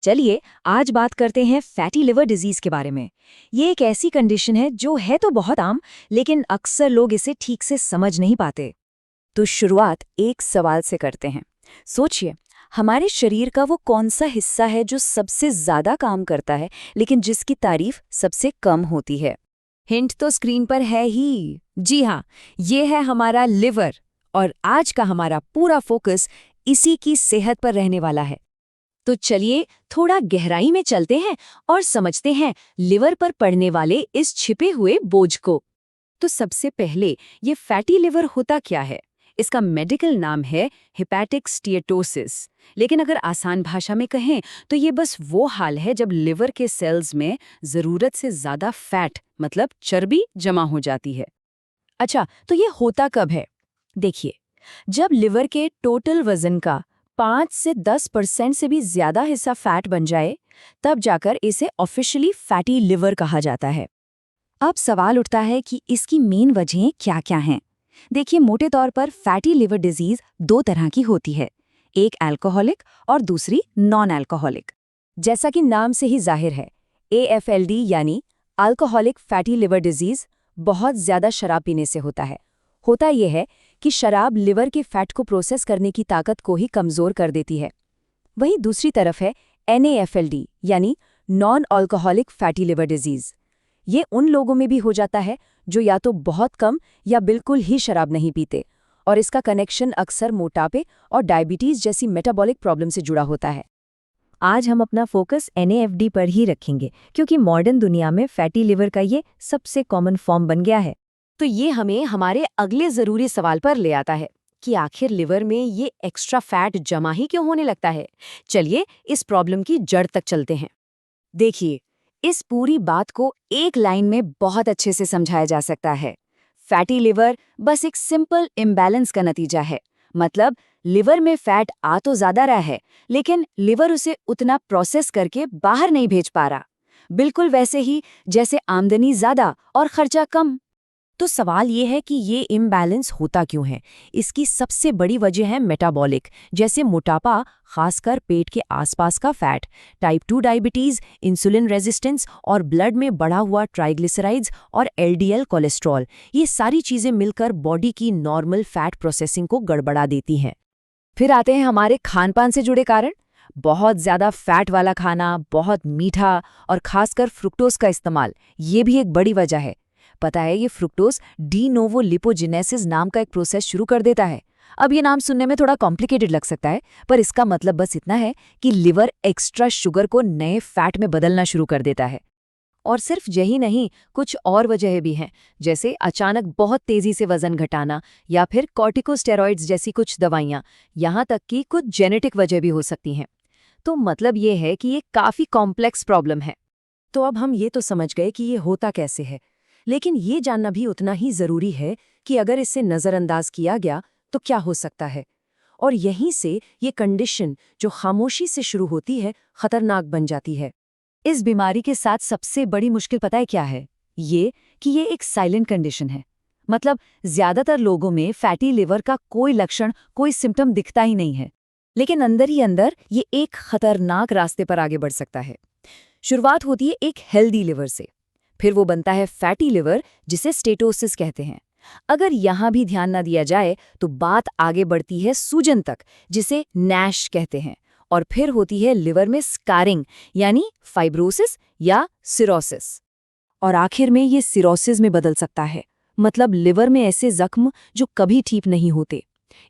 चलिए आज बात करते हैं फैटी लिवर डिजीज के बारे में। ये एक ऐसी कंडीशन है जो है तो बहुत आम, लेकिन अक्सर लोग इसे ठीक से समझ नहीं पाते। तो शुरुआत एक सवाल से करते हैं। सोचिए, हमारे शरीर का वो कौन सा हिस्सा है जो सबसे ज्यादा काम करता है लेकिन जिसकी तारीफ सबसे कम होती है? हिंट तो स्क्रीन पर है ही। जी हाँ, ये है हमारा लिवर। और आज का हमारा पूरा फोकस इसी की सेहत पर रहने वाला है। तो चलिए थोड़ा गहराई में चलते हैं और समझते हैं लिवर पर पड़ने वाले इस छिपे हुए बोझ को। तो सबसे पहले ये फैटी लिवर होता क्या है? इसका मेडिकल नाम है हेपेटिक स्टीएटोसिस। लेकिन अगर आसान भाषा में कहें तो ये बस वो हाल है जब लिवर के सेल्स में जरूरत से ज्यादा फैट मतलब चर्बी जमा हो जाती है। अच्छा, तो ये होता कब है? देखिए, जब लिवर के टोटल वजन का 5 से 10% से भी ज्यादा हिस्सा फैट बन जाए, तब जाकर इसे ऑफिशियली फैटी लिवर कहा जाता है। अब सवाल उठता है कि इसकी मेन वजहें क्या-क्या हैं। देखिए, मोटे तौर पर फैटी लिवर डिजीज दो तरह की होती है, एक अल्कोहलिक और दूसरी नॉन अल्कोहलिक। जैसा कि नाम से ही जाहिर है, AFLD यानी अल्कोहलिक फैटी लिवर डिजीज बहुत ज्यादा शराब पीने से होता है। होता यह है कि शराब लिवर के फैट को प्रोसेस करने की ताकत को ही कमजोर कर देती है। वहीं दूसरी तरफ है NAFLD यानी non alcoholic fatty liver disease. ये उन लोगों में भी हो जाता है जो या तो बहुत कम या बिल्कुल ही शराब नहीं पीते, और इसका कनेक्शन अक्सर मोटापे और डायबिटीज जैसी मेटाबॉलिक प्रॉब्लम से जुड़ा होता है। आज हम अपना फोकस NAFD पर ही रखेंगे क्योंकि मॉडर्न दुनिया में फैटी लिवर का ये सबसे कॉमन फॉर्म बन गया है। तो ये हमें हमारे अगले जरूरी सवाल पर ले आता है कि आखिर लिवर में ये एक्स्ट्रा फैट जमा ही क्यों होने लगता है। चलिए इस प्रॉब्लम की जड़ तक चलते हैं। देखिए, इस पूरी बात को एक लाइन में बहुत अच्छे से समझाया जा सकता है। फैटी लिवर बस एक सिंपल इम्बैलेंस का नतीजा है। मतलब लिवर में फैट आ तो ज्यादा रहा है, लेकिन लिवर उसे उतना प्रोसेस करके बाहर नहीं भेज पा रहा। बिल्कुल वैसे ही जैसे आमदनी ज्यादा और खर्चा कम। तो सवाल ये है कि ये इम्बैलेंस होता क्यों है? इसकी सबसे बड़ी वजह है मेटाबॉलिक, जैसे मोटापा, खासकर पेट के आसपास का fat, type 2 diabetes, insulin resistance और ब्लड में बढ़ा हुआ ट्राइग्लिसराइड्स और LDL कोलेस्ट्रॉल। ये सारी चीजें मिलकर बॉडी की नॉर्मल फैट प्रोसेसिंग को गड़बड़ा देती हैं। फिर आते हैं हमारे खान-पान से जुड़े कारण। बहुत ज्यादा फैट वाला खाना, बहुत मीठा और खासकर फ्रुक्टोज का इस्तेमाल, ये भी एक बड़ी वजह है। पता है, ये फ्रुक्टोज डी नोवो लिपोजिनेसिस नाम का एक प्रोसेस शुरू कर देता है। अब ये नाम सुनने में थोड़ा कॉम्प्लिकेटेड लग सकता है, पर इसका मतलब बस इतना है कि लिवर एक्स्ट्रा शुगर को नए फैट में बदलना शुरू कर देता है। और सिर्फ यही नहीं, कुछ और वजहें भी हैं, जैसे अचानक बहुत तेजी से वजन घटाना या फिर कॉर्टिकोस्टेरॉइड्स जैसी कुछ दवाइयाँ, यहाँ तक कि कुछ जेनेटिक वजह भी हो सकती हैं। तो मतलब ये है कि ये काफ़ी कॉम्प्लेक्स प्रॉब्लम है। तो अब हम ये तो समझ गए कि ये होता कैसे है, लेकिन ये जानना भी उतना ही जरूरी है कि अगर इसे नज़रअंदाज किया गया तो क्या हो सकता है। और यहीं से ये कंडीशन जो खामोशी से शुरू होती है, खतरनाक बन जाती है। इस बीमारी के साथ सबसे बड़ी मुश्किल पता है क्या है? ये कि ये एक साइलेंट कंडीशन है। मतलब ज्यादातर लोगों में फैटी लिवर का कोई लक्षण, कोई सिम्टम दिखता ही नहीं है, लेकिन अंदर ही अंदर ये एक खतरनाक रास्ते पर आगे बढ़ सकता है। शुरुआत होती है एक हेल्दी लिवर से, फिर वो बनता है फैटी लिवर जिसे स्टेटोसिस कहते हैं। अगर यहाँ भी ध्यान न दिया जाए तो बात आगे बढ़ती है सूजन तक, जिसे नैश कहते हैं, और फिर होती है लिवर में स्कारिंग यानी फाइब्रोसिस या सिरोसिस। और आखिर में ये सिरोसिस में बदल सकता है, मतलब लिवर में ऐसे जख्म जो कभी ठीक नहीं होते।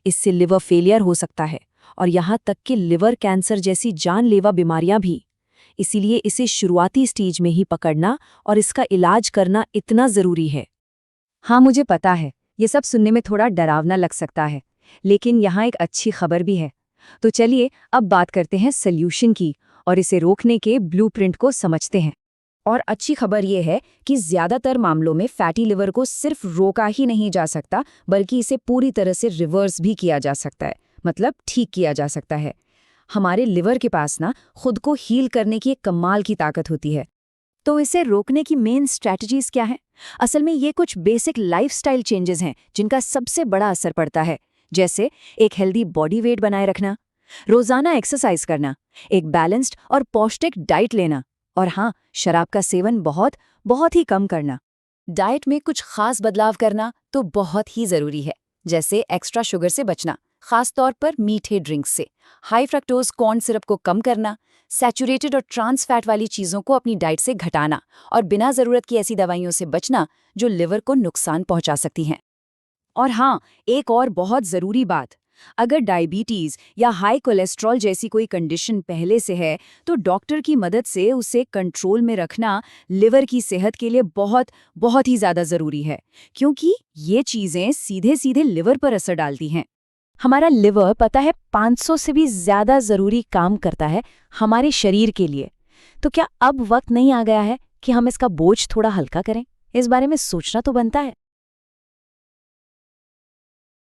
इससे लिवर फेलियर हो सकता है और यहाँ तक कि लिवर कैंसर जैसी जानलेवा बीमारियां भी। इसीलिए इसे शुरुआती स्टेज में ही पकड़ना और इसका इलाज करना इतना जरूरी है। हाँ, मुझे पता है ये सब सुनने में थोड़ा डरावना लग सकता है, लेकिन यहाँ एक अच्छी खबर भी है। तो चलिए अब बात करते हैं सल्यूशन की और इसे रोकने के ब्लूप्रिंट को समझते हैं। और अच्छी खबर ये है कि ज्यादातर मामलों में फैटी लिवर को सिर्फ रोका ही नहीं जा सकता, बल्कि इसे पूरी तरह से रिवर्स भी किया जा सकता है, मतलब ठीक किया जा सकता है। हमारे लिवर के पास ना खुद को हील करने की एक कमाल की ताकत होती है। तो इसे रोकने की मेन स्ट्रैटेजीज क्या है? असल में ये कुछ बेसिक लाइफस्टाइल चेंजेस हैं जिनका सबसे बड़ा असर पड़ता है, जैसे एक हेल्दी बॉडी वेट बनाए रखना, रोजाना एक्सरसाइज करना, एक बैलेंस्ड और पौष्टिक डाइट लेना, और हाँ, शराब का सेवन बहुत बहुत ही कम करना। डाइट में कुछ खास बदलाव करना तो बहुत ही जरूरी है, जैसे एक्स्ट्रा शुगर से बचना, खास तौर पर मीठे ड्रिंक्स से, हाई फ्रक्टोज कॉर्न सिरप को कम करना, सैचुरेटेड और ट्रांस फैट वाली चीज़ों को अपनी डाइट से घटाना, और बिना ज़रूरत की ऐसी दवाइयों से बचना जो लिवर को नुकसान पहुंचा सकती हैं। और हाँ, एक और बहुत ज़रूरी बात, अगर डायबिटीज़ या हाई कोलेस्ट्रॉल जैसी कोई कंडीशन पहले से है तो डॉक्टर की मदद से उसे कंट्रोल में रखना लिवर की सेहत के लिए बहुत बहुत ही ज़्यादा ज़रूरी है, क्योंकि ये चीज़ें सीधे सीधे लिवर पर असर डालती हैं। हमारा लिवर पता है 500 से भी ज़्यादा ज़रूरी काम करता है हमारे शरीर के लिए। तो क्या अब वक्त नहीं आ गया है कि हम इसका बोझ थोड़ा हल्का करें? इस बारे में सोचना तो बनता है।